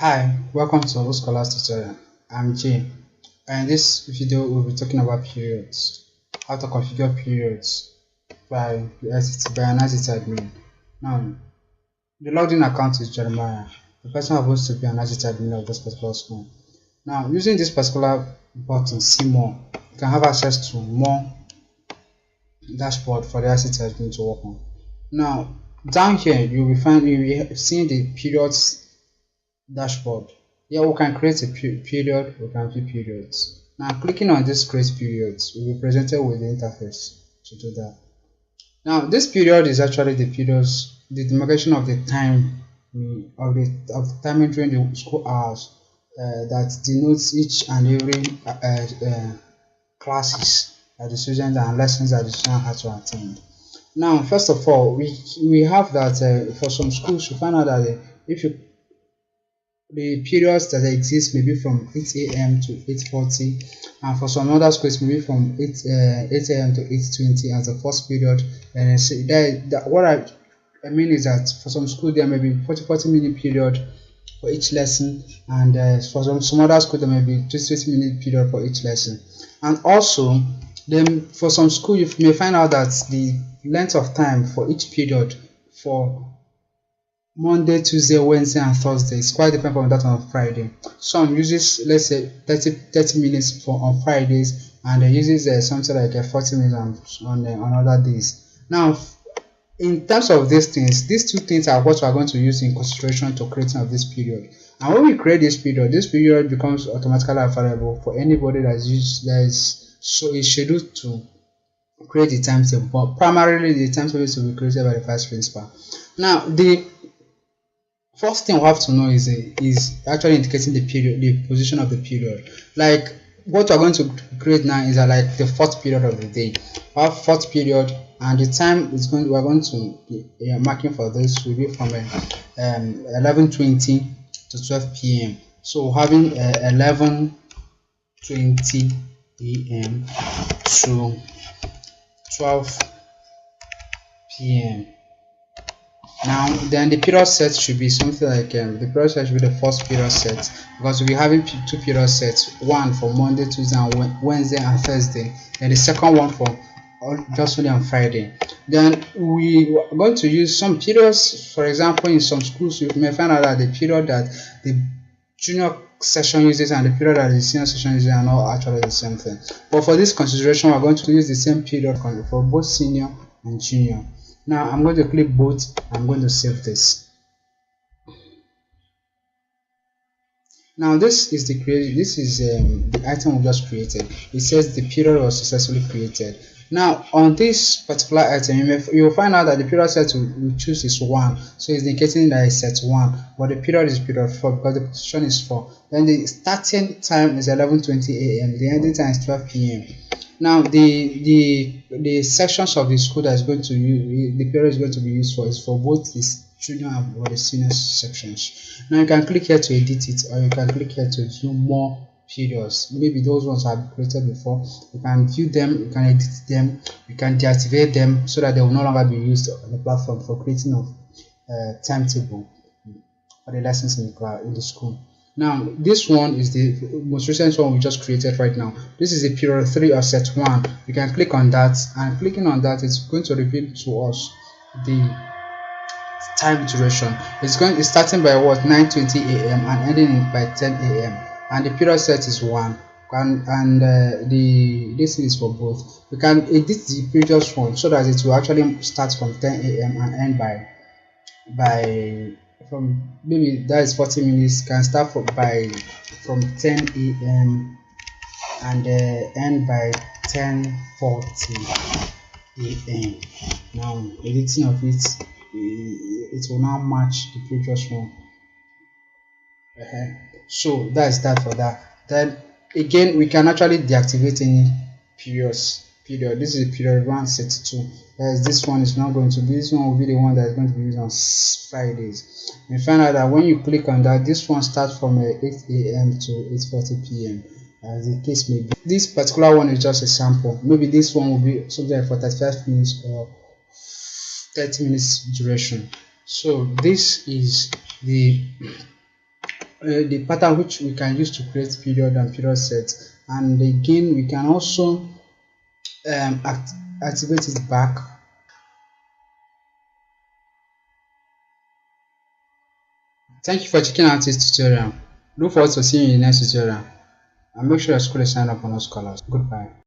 Hi, welcome to Old Scholars Tutorial. I'm Jay, and in this video we'll be talking about periods, how to configure periods by an ICT admin. Now, the login account is Jeremiah, the person who happens to be an ICT admin of this particular school. Now, using this particular button, see more, you can have access to more dashboard for the ICT admin to work on. Now, down here you'll be seeing the periods dashboard. Here we can create a period, we can view periods. Now clicking on this create periods, we'll be presented with the interface to do that. Now this period is actually the periods, the demarcation of the time of the timing during the school hours that denotes each and every classes that the students and lessons that the student had to attend. Now first of all, we have that for some schools you find out that if you the periods that exist maybe from 8 a.m. to 8:40, and for some other schools maybe from 8 a.m. to 8:20 as the first period. And what I mean is that for some schools there may be 40 minute period for each lesson, and for some other schools there may be 20 minute period for each lesson. And also then for some school you may find out that the length of time for each period for Monday, Tuesday, Wednesday, and Thursday is quite different from that on Friday. Some uses, let's say, 30 minutes for on Fridays, and they uses something like 40 minutes on other days. Now, in terms of these things, these two things are what we are going to use in consideration to creating of this period. And when we create this period becomes automatically available for anybody that is scheduled to create the timetable. But primarily, the timetable is to be created by the vice principal. Now, the first thing we have to know is actually indicating the period, the position of the period. Like what we're going to create now is like the fourth period of the day. We have fourth period, and the time is we're going to be marking for this will be from 11:20 to 12 p.m. So having 11:20 a.m. to 12 p.m. Now then the period set should be something like the period set should be the first period set, because we'll be having two period sets, one for Monday, Tuesday, and Wednesday and Thursday, then the second one for just only on Friday. Then we are going to use some periods. For example, in some schools you may find out that the period that the junior session uses and the period that the senior session uses are not actually the same thing. But for this consideration, we're going to use the same period for both senior and junior. Now I'm going to click both. I'm going to save this. Now this is the item we just created. It says the period was successfully created. Now on this particular item you will find out that the period set we choose is 1, so it's indicating that it's set 1, but the period is period 4 because the position is 4. Then the starting time is 11:20 a.m. the ending time is 12 p.m. Now the sections of the school that is going to use the period is going to be used for is for both this junior and the senior sections. Now you can click here to edit it, or you can click here to view more periods. Maybe those ones have created before. You can view them, you can edit them, you can deactivate them so that they will no longer be used on the platform for creating of timetable for the lessons in the school. Now this one is the most recent one we just created right now. This is the period 3 or set 1. You can click on that, and clicking on that it's going to reveal to us the time duration. It's starting by what 9:20 a.m. and ending by 10 a.m. and the period set is 1, and this is for both. We can edit the previous one so that it will actually start from 10 a.m. and end by from maybe that is 40 minutes, can start from 10 a.m. and end by 10:40 a.m. Now editing of it will now match the previous one. So that's that for that. Then again we can actually deactivate any period. This is period 1 set 2. This one is not going to be, this one will be the one that is going to be used on Fridays. You find out that when you click on that, this one starts from 8 a.m. to 8:40 p.m. as the case may be. This particular one is just a sample. Maybe this one will be something like for 35 minutes or 30 minutes duration. So this is the the pattern which we can use to create period and period sets, and again we can also activate it back. Thank you for checking out this tutorial. Look forward to seeing you in the next tutorial, and make sure your school is signed up on those colors. Goodbye.